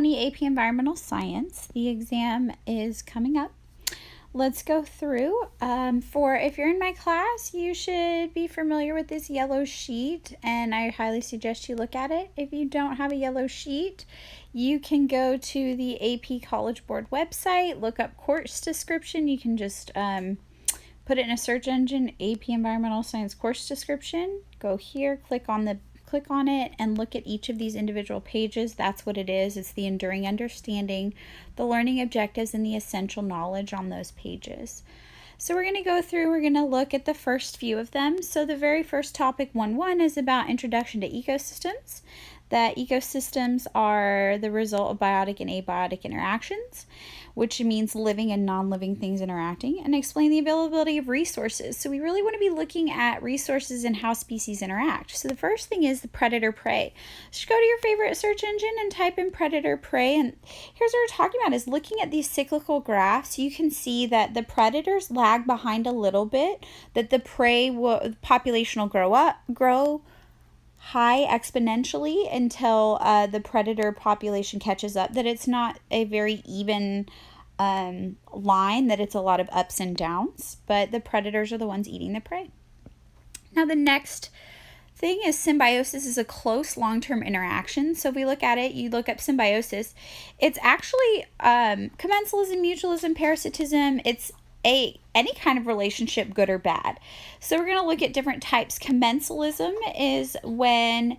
AP Environmental Science. The exam is coming up. Let's go through. If you're in my class, you should be familiar with this yellow sheet, and I highly suggest you look at it. If you don't have a yellow sheet, you can go to the AP College Board website, look up course description. You can just put it in a search engine, AP Environmental Science course description. Go here, click on it, and look at each of these individual pages. That's what it is. It's the enduring understanding, the learning objectives, and the essential knowledge on those pages. So we're going to go through, we're going to look at the first few of them. So the very first topic, 1.1, is about introduction to ecosystems. That ecosystems are the result of biotic and abiotic interactions, which means living and non-living things interacting, and explain the availability of resources. So we really want to be looking at resources and how species interact. So the first thing is the predator-prey. So go to your favorite search engine and type in predator-prey, and here's what we're talking about is looking at these cyclical graphs. You can see that the predators lag behind a little bit, that the prey population will grow high exponentially until the predator population catches up, that it's not a very even line, that it's a lot of ups and downs, but the predators are the ones eating the prey. Now the next thing is symbiosis is a close long-term interaction. So if we look at it, you look up symbiosis, it's actually commensalism, mutualism, parasitism. It's any kind of relationship, good or bad. So we're going to look at different types. Commensalism is when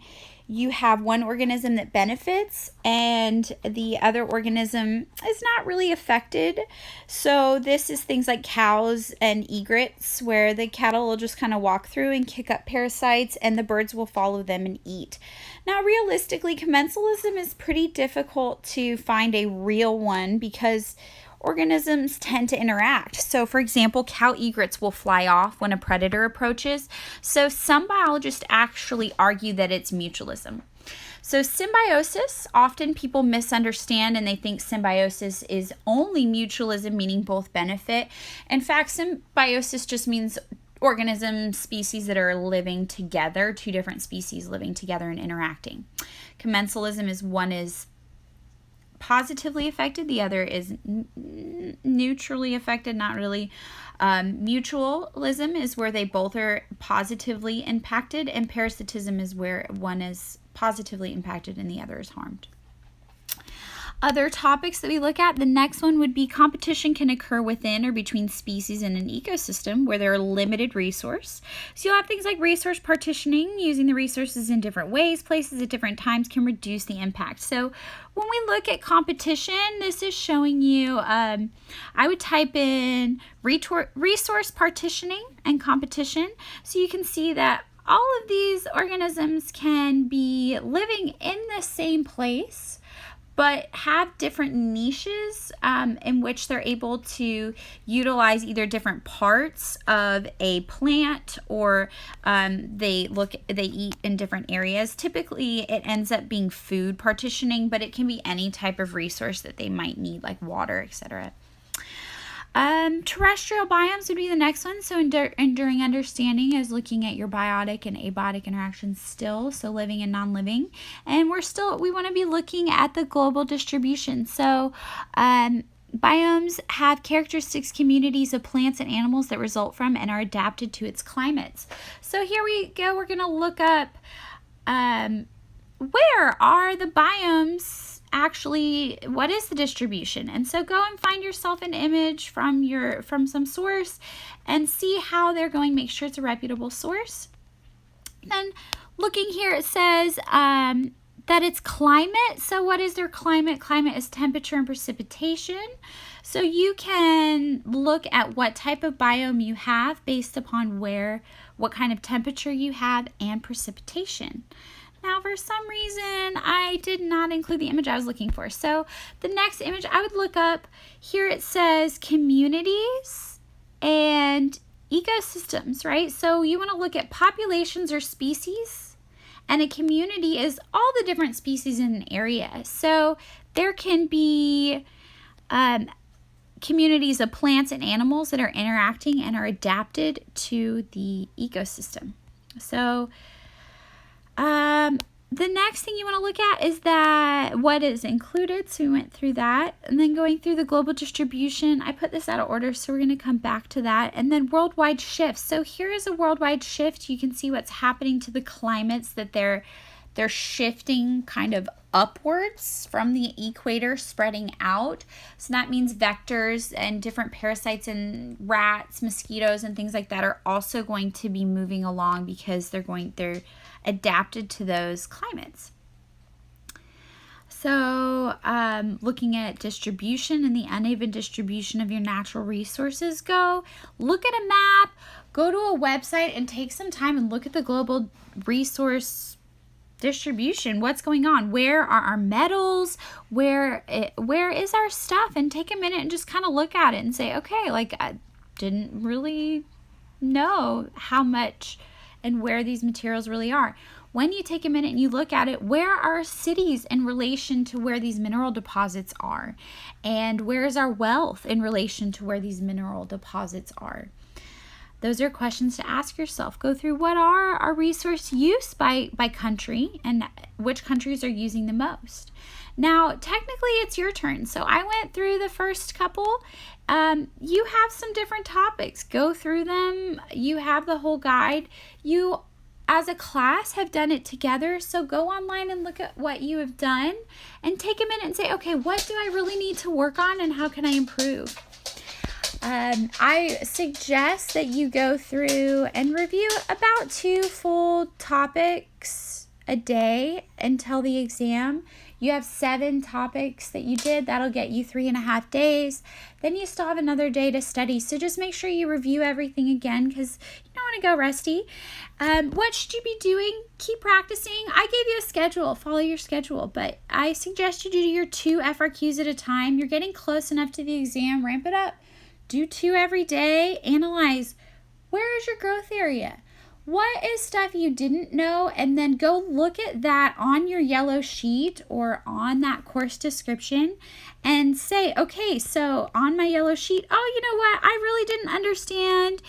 you have one organism that benefits and the other organism is not really affected. So this is things like cows and egrets, where the cattle will just kind of walk through and kick up parasites and the birds will follow them and eat. Now realistically, commensalism is pretty difficult to find a real one because organisms tend to interact. So for example, cow egrets will fly off when a predator approaches. So some biologists actually argue that it's mutualism. So symbiosis, often people misunderstand and they think symbiosis is only mutualism, meaning both benefit. In fact, symbiosis just means organism species that are living together, two different species living together and interacting. Commensalism is one is positively affected, the other is neutrally affected, not really. Mutualism is where they both are positively impacted, and parasitism is where one is positively impacted and the other is harmed. Other topics that we look at, the next one would be competition can occur within or between species in an ecosystem where there are limited resource. So you'll have things like resource partitioning, using the resources in different ways, places at different times can reduce the impact. So when we look at competition, this is showing you, I would type in resource partitioning and competition. So you can see that all of these organisms can be living in the same place, but have different niches in which they're able to utilize either different parts of a plant or they eat in different areas. Typically, it ends up being food partitioning, but it can be any type of resource that they might need, like water, etc. Terrestrial biomes would be the next one. So enduring understanding is looking at your biotic and abiotic interactions still, so living and non-living. And we want to be looking at the global distribution. So biomes have characteristics, communities of plants and animals that result from and are adapted to its climates. So here we go, we're going to look up where are the biomes actually, what is the distribution? And so go and find yourself an image from some source and see how they're going. Make sure it's a reputable source. Then looking here, it says that it's climate. So what is their climate? Climate is temperature and precipitation. So you can look at what type of biome you have based upon what kind of temperature you have and precipitation. Now, for some reason, I did not include the image I was looking for. So the next image I would look up, here it says communities and ecosystems, right? So you want to look at populations or species, and a community is all the different species in an area. So there can be communities of plants and animals that are interacting and are adapted to the ecosystem. So The next thing you want to look at is that what is included. So we went through that, and then going through the global distribution. I put this out of order, so we're going to come back to that. And then worldwide shifts. So here is a worldwide shift. You can see what's happening to the climates, that they're shifting kind of upwards from the equator, spreading out. So that means vectors and different parasites and rats, mosquitoes, and things like that are also going to be moving along because they're adapted to those climates. So looking at distribution and the uneven distribution of your natural resources, go look at a map, go to a website and take some time and look at the global resource distribution. What's going on? Where are our metals? Where is our stuff? And take a minute and just kind of look at it and say, okay, like I didn't really know how much and where these materials really are. When you take a minute and you look at it, where are cities in relation to where these mineral deposits are? And where is our wealth in relation to where these mineral deposits are? Those are questions to ask yourself. Go through what are our resource use by country and which countries are using the most. Now, technically, it's your turn. So I went through the first couple. You have some different topics. Go through them. You have the whole guide. You, as a class, have done it together. So go online and look at what you have done and take a minute and say, okay, what do I really need to work on and how can I improve? I suggest that you go through and review about 2 full topics a day until the exam. You have 7 topics that you did. That'll get you 3.5 days. Then you still have another day to study. So just make sure you review everything again because you don't want to go rusty. What should you be doing? Keep practicing. I gave you a schedule. Follow your schedule. But I suggest you do your 2 FRQs at a time. You're getting close enough to the exam. Ramp it up. Do 2 every day. Analyze where is your growth area. What is stuff you didn't know? And then go look at that on your yellow sheet or on that course description and say, okay, so on my yellow sheet, oh, you know what? I really didn't understand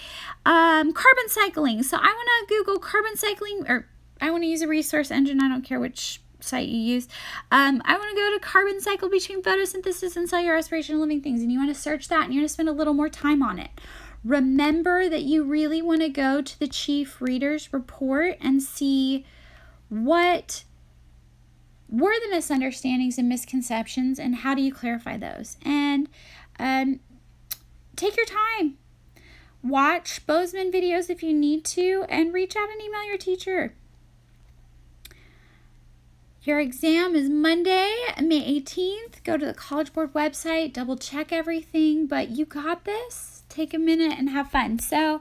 carbon cycling. So I want to Google carbon cycling, or I want to use a resource engine. I don't care which site you use. I want to go to carbon cycle between photosynthesis and cellular respiration of living things. And you want to search that and you're going to spend a little more time on it. Remember that you really want to go to the chief reader's report and see what were the misunderstandings and misconceptions and how do you clarify those. And take your time. Watch Bozeman videos if you need to and reach out and email your teacher. Your exam is Monday, May 18th. Go to the College Board website, double check everything, but you got this. Take a minute and have fun. So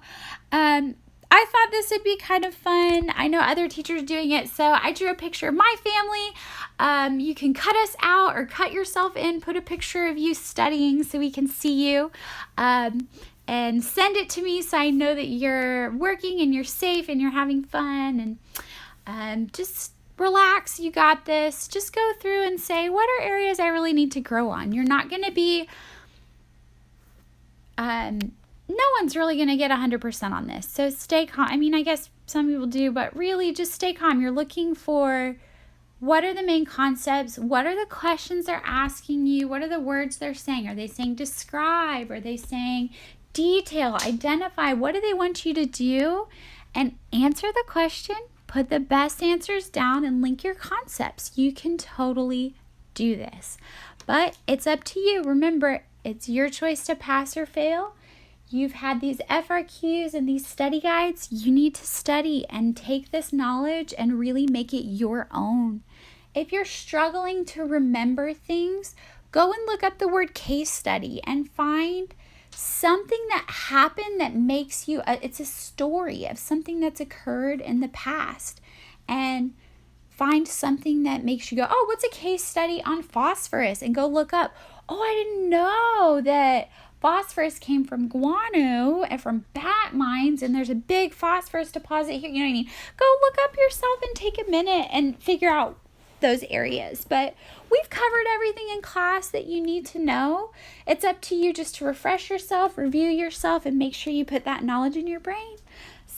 I thought this would be kind of fun. I know other teachers doing it, so I drew a picture of my family. You can cut us out or cut yourself in, put a picture of you studying so we can see you, and send it to me so I know that you're working and you're safe and you're having fun. And just relax. You got this. Just go through and say, what are areas I really need to grow on? You're not going to be... no one's really going to get 100% on this. So stay calm. I mean, I guess some people do, but really just stay calm. You're looking for what are the main concepts? What are the questions they're asking you? What are the words they're saying? Are they saying describe? Are they saying detail? Identify? What do they want you to do? And answer the question. Put the best answers down and link your concepts. You can totally do this. But it's up to you. Remember, it's your choice to pass or fail. You've had these FRQs and these study guides. You need to study and take this knowledge and really make it your own. If you're struggling to remember things, go and look up the word case study and find something that happened that makes you, it's a story of something that's occurred in the past. And find something that makes you go, oh, what's a case study on phosphorus? And go look up, oh, I didn't know that phosphorus came from guano and from bat mines, and there's a big phosphorus deposit here. You know what I mean? Go look up yourself and take a minute and figure out those areas. But we've covered everything in class that you need to know. It's up to you just to refresh yourself, review yourself, and make sure you put that knowledge in your brain.